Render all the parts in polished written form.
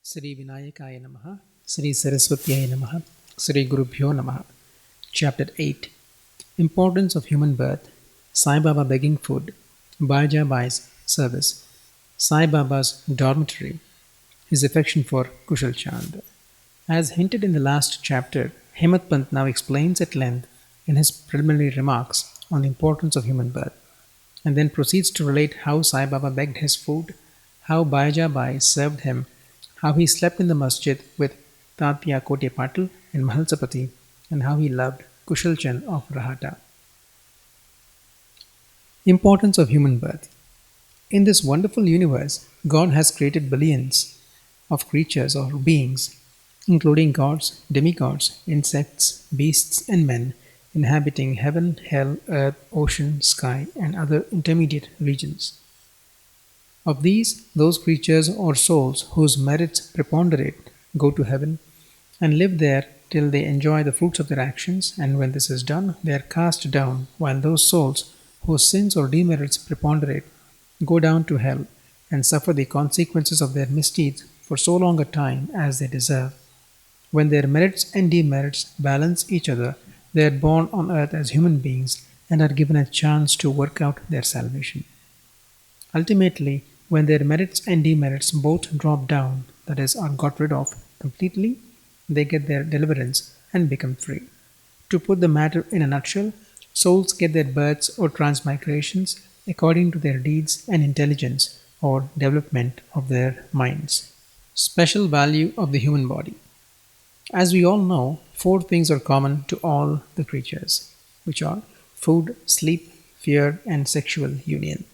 Sri Vinayakaya Namah, Sri Saraswatyaya Namah, Sri Gurubhyoh Namah. Chapter 8. Importance of Human Birth, Sai Baba begging food, Baja Bai's service, Sai Baba's dormitory, his affection for Kushal Chand. As hinted in the last chapter, Hemad Pant now explains at length in his preliminary remarks on the importance of human birth, and then proceeds to relate how Sai Baba begged his food, how Baja Bai served him, how he slept in the masjid with Tatya Kote Patil and Mahalsapati, and how he loved Kushal Chand of Rahata. Importance of human birth. In this wonderful universe, God has created billions of creatures or beings, including gods, demigods, insects, beasts, and men, inhabiting heaven, hell, earth, ocean, sky, and other intermediate regions. Of these, those creatures or souls whose merits preponderate go to heaven and live there till they enjoy the fruits of their actions, and when this is done, they are cast down, while those souls whose sins or demerits preponderate go down to hell and suffer the consequences of their misdeeds for so long a time as they deserve. When their merits and demerits balance each other, they are born on earth as human beings and are given a chance to work out their salvation. Ultimately, when their merits and demerits both drop down, that is, are got rid of completely, they get their deliverance and become free. To put the matter in a nutshell, souls get their births or transmigrations according to their deeds and intelligence or development of their minds. Special value of the human body. As we all know, four things are common to all the creatures, which are food, sleep, fear, and sexual union.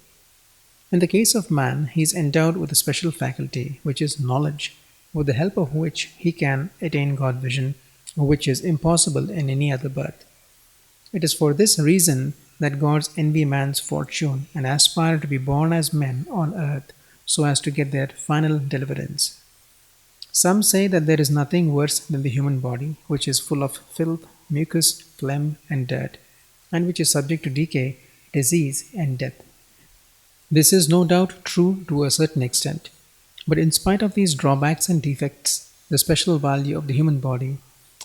In the case of man, he is endowed with a special faculty, which is knowledge, with the help of which he can attain God vision, which is impossible in any other birth. It is for this reason that gods envy man's fortune and aspire to be born as men on earth so as to get their final deliverance. Some say that there is nothing worse than the human body, which is full of filth, mucus, phlegm, and dirt, and which is subject to decay, disease, and death. This is no doubt true to a certain extent, but in spite of these drawbacks and defects, the special value of the human body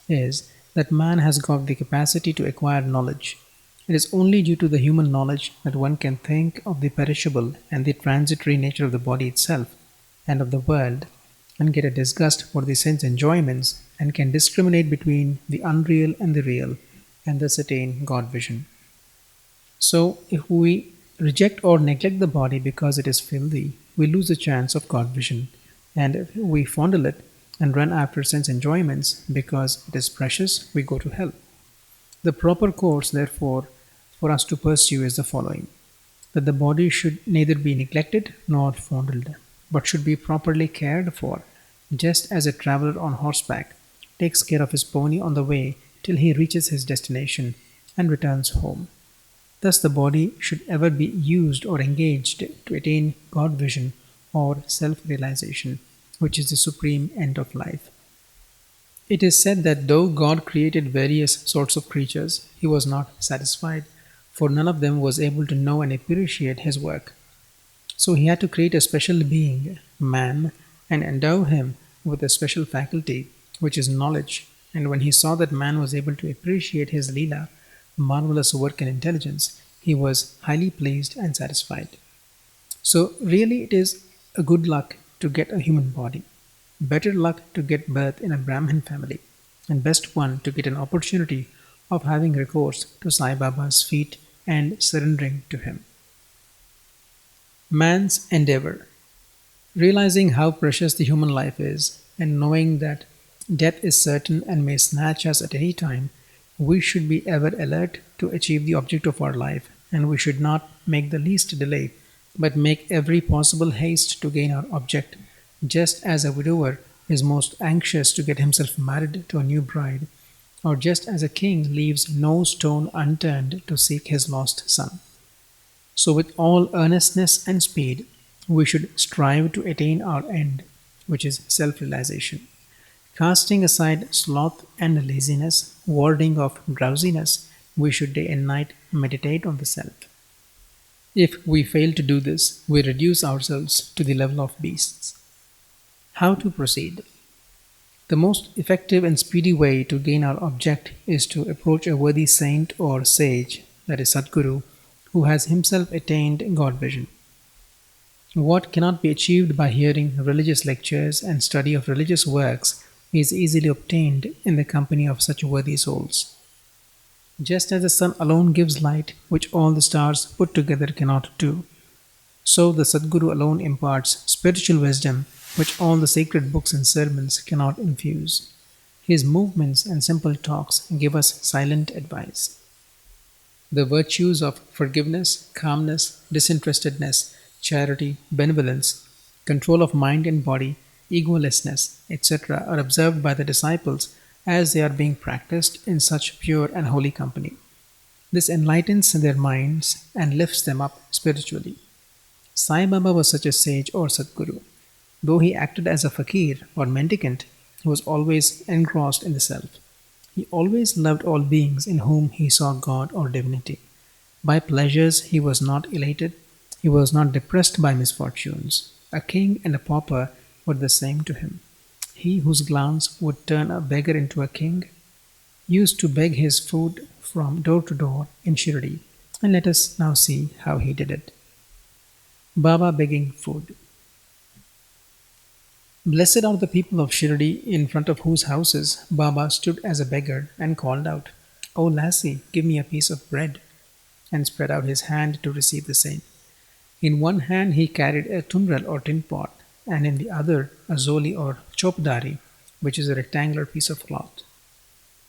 is that man has got the capacity to acquire knowledge. It is only due to the human knowledge that one can think of the perishable and the transitory nature of the body itself and of the world, and get a disgust for the sense enjoyments, and can discriminate between the unreal and the real, and thus attain God vision. So, if we reject or neglect the body because it is filthy, we lose the chance of God vision, and if we fondle it and run after sense enjoyments because it is precious, we go to hell. The proper course, therefore, for us to pursue is the following: that the body should neither be neglected nor fondled, but should be properly cared for, just as a traveler on horseback takes care of his pony on the way till he reaches his destination and returns home. Thus the body should ever be used or engaged to attain God vision or self-realization, which is the supreme end of life. It is said that though God created various sorts of creatures, he was not satisfied, for none of them was able to know and appreciate his work. So he had to create a special being, man, and endow him with a special faculty, which is knowledge. And when he saw that man was able to appreciate his Leela, marvelous work and intelligence, he was highly pleased and satisfied. So really it is a good luck to get a human body, better luck to get birth in a Brahmin family, and best one to get an opportunity of having recourse to Sai Baba's feet and surrendering to him. Man's endeavor. Realizing how precious the human life is, and knowing that death is certain and may snatch us at any time, we should be ever alert to achieve the object of our life, and we should not make the least delay, but make every possible haste to gain our object, just as a widower is most anxious to get himself married to a new bride, or just as a king leaves no stone unturned to seek his lost son. So with all earnestness and speed, we should strive to attain our end, which is self-realization. Casting aside sloth and laziness, warding off drowsiness, we should day and night meditate on the self. If we fail to do this, we reduce ourselves to the level of beasts. How to proceed? The most effective and speedy way to gain our object is to approach a worthy saint or sage, that is Sadguru, who has himself attained God vision. What cannot be achieved by hearing religious lectures and study of religious works is easily obtained in the company of such worthy souls. Just as the sun alone gives light, which all the stars put together cannot do, so the Sadguru alone imparts spiritual wisdom, which all the sacred books and sermons cannot infuse. His movements and simple talks give us silent advice. The virtues of forgiveness, calmness, disinterestedness, charity, benevolence, control of mind and body, egolessness, etc., are observed by the disciples as they are being practiced in such pure and holy company. This enlightens their minds and lifts them up spiritually. Sai Baba was such a sage or Sadguru. Though he acted as a fakir or mendicant, he was always engrossed in the self. He always loved all beings in whom he saw God or divinity. By pleasures he was not elated, he was not depressed by misfortunes. A king and a pauper were the same to him. He whose glance would turn a beggar into a king used to beg his food from door to door in Shirdi, and let us now see how he did it. Baba begging food. Blessed are the people of Shirdi in front of whose houses Baba stood as a beggar and called out, "O lassie, give me a piece of bread," and spread out his hand to receive the same. In one hand he carried a tumbrel or tin pot, and in the other a zoli or chopdari, which is a rectangular piece of cloth.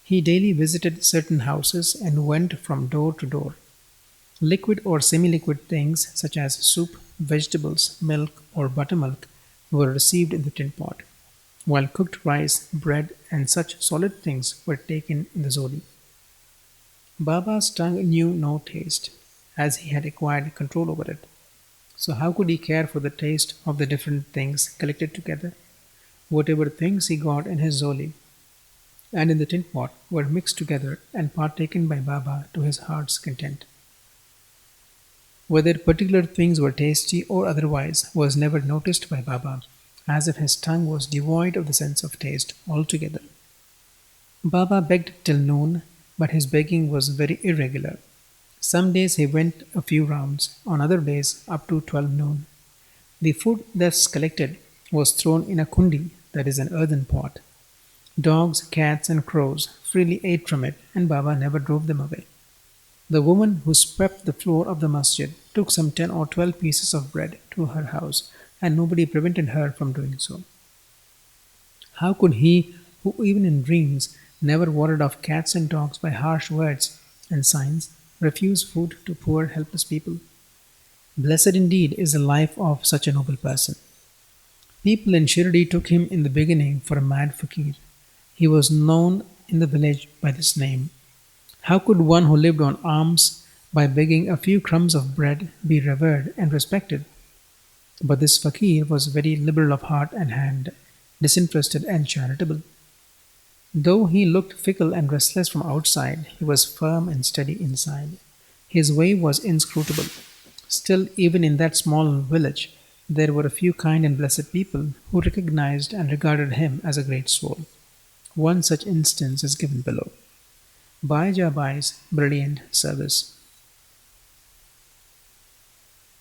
He daily visited certain houses and went from door to door. Liquid or semi-liquid things such as soup, vegetables, milk, or buttermilk were received in the tin pot, while cooked rice, bread, and such solid things were taken in the zoli. Baba's tongue knew no taste, as he had acquired control over it. So how could he care for the taste of the different things collected together? Whatever things he got in his zoli and in the tin pot were mixed together and partaken by Baba to his heart's content. Whether particular things were tasty or otherwise was never noticed by Baba, as if his tongue was devoid of the sense of taste altogether. Baba begged till noon, but his begging was very irregular. Some days he went a few rounds, on other days up to 12 noon. The food thus collected was thrown in a kundi, that is an earthen pot. Dogs, cats, and crows freely ate from it, and Baba never drove them away. The woman who swept the floor of the masjid took some 10 or 12 pieces of bread to her house, and nobody prevented her from doing so. How could he, who even in dreams never warded off cats and dogs by harsh words and signs, refuse food to poor helpless people? Blessed indeed is the life of such a noble person. People in Shirdi took him in the beginning for a mad fakir. He was known in the village by this name. How could one who lived on alms by begging a few crumbs of bread be revered and respected? But this fakir was very liberal of heart and hand, disinterested and charitable. Though he looked fickle and restless from outside, he was firm and steady inside. His way was inscrutable. Still, even in that small village, there were a few kind and blessed people who recognized and regarded him as a great soul. One such instance is given below. Baija Bai's brilliant service.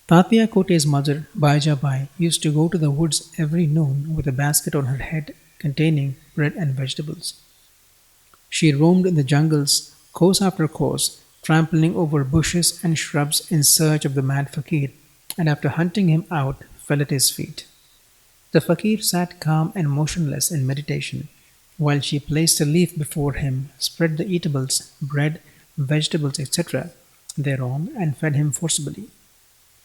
Tatya Kote's mother, Baija Bai, used to go to the woods every noon with a basket on her head containing bread and vegetables. She roamed in the jungles, course after course, trampling over bushes and shrubs in search of the mad fakir, and after hunting him out, fell at his feet. The fakir sat calm and motionless in meditation, while she placed a leaf before him, spread the eatables, bread, vegetables, etc., thereon, and fed him forcibly.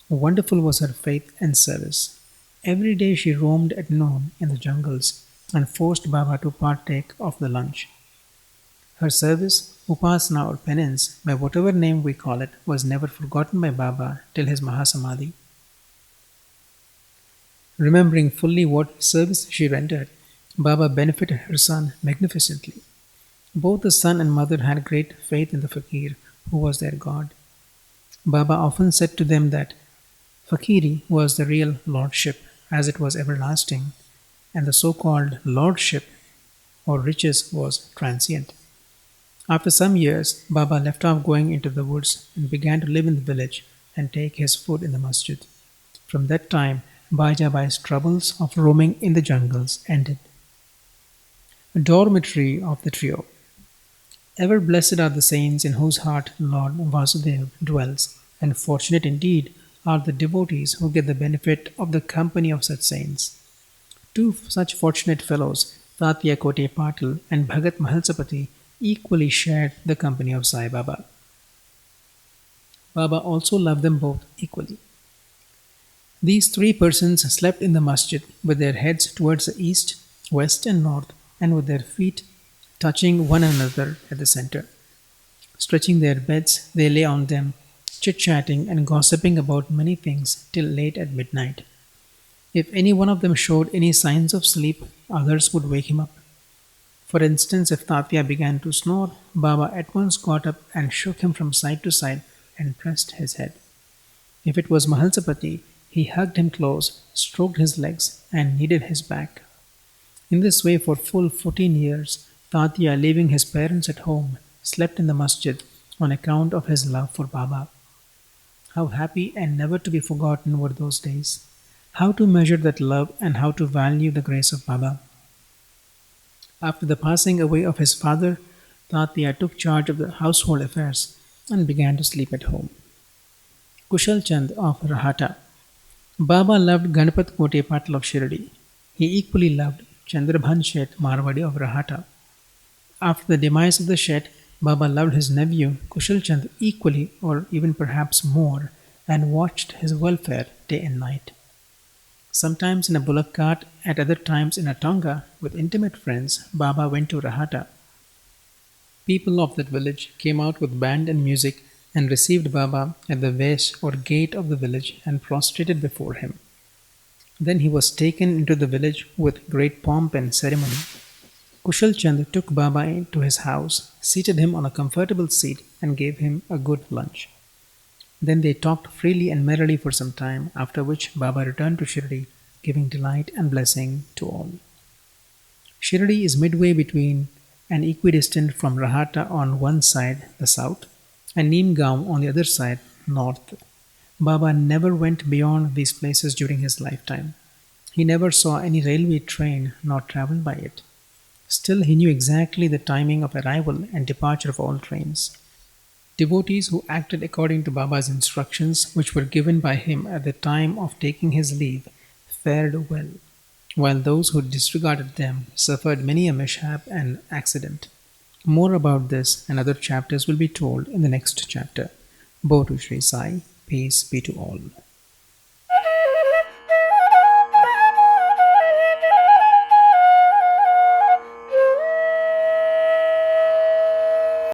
Wonderful was her faith and service. Every day she roamed at noon in the jungles and forced Baba to partake of the lunch. Her service, upasana or penance, by whatever name we call it, was never forgotten by Baba till his Mahasamadhi. Remembering fully what service she rendered, Baba benefited her son magnificently. Both the son and mother had great faith in the fakir, who was their god. Baba often said to them that fakiri was the real lordship, as it was everlasting, and the so-called lordship or riches was transient. After some years, Baba left off going into the woods and began to live in the village and take his food in the masjid. From that time, Bajabai's troubles of roaming in the jungles ended. Dormitory of the trio. Ever blessed are the saints in whose heart Lord Vasudeva dwells, and fortunate indeed are the devotees who get the benefit of the company of such saints. Two such fortunate fellows, Tatya Kote Patil and Bhagat Mahalsapati, equally shared the company of Sai Baba. Baba also loved them both equally. These three persons slept in the masjid with their heads towards the east, west, and north, and with their feet touching one another at the center. Stretching their beds, they lay on them, chit chatting and gossiping about many things till late at midnight. If any one of them showed any signs of sleep, others would wake him up. For instance, if Tatya began to snore, Baba at once got up and shook him from side to side and pressed his head. If it was Mahalsapati, he hugged him close, stroked his legs, and kneaded his back. In this way, for full 14 years, Tatya, leaving his parents at home, slept in the masjid on account of his love for Baba. How happy and never to be forgotten were those days. How to measure that love and how to value the grace of Baba. After the passing away of his father, Tatya took charge of the household affairs and began to sleep at home. Kushal Chand of Rahata. Baba loved Ganapat Kote Patil of Shirdi. He equally loved Chandrabhan Shet Marwadi of Rahata. After the demise of the Shet, Baba loved his nephew Kushal Chand equally or even perhaps more and watched his welfare day and night. Sometimes in a bullock cart, at other times in a tonga, with intimate friends, Baba went to Rahata. People of that village came out with band and music and received Baba at the vesh or gate of the village and prostrated before him. Then he was taken into the village with great pomp and ceremony. Kushal Chand took Baba into his house, seated him on a comfortable seat, and gave him a good lunch. Then they talked freely and merrily for some time, after which Baba returned to Shirdi, giving delight and blessing to all. Shirdi is midway between and equidistant from Rahata on one side, the south, and Neemgaon on the other side, north. Baba never went beyond these places during his lifetime. He never saw any railway train nor travelled by it. Still, he knew exactly the timing of arrival and departure of all trains. Devotees who acted according to Baba's instructions, which were given by him at the time of taking his leave, fared well, while those who disregarded them suffered many a mishap and accident. More about this and other chapters will be told in the next chapter. Bo to Sri Sai, peace be to all.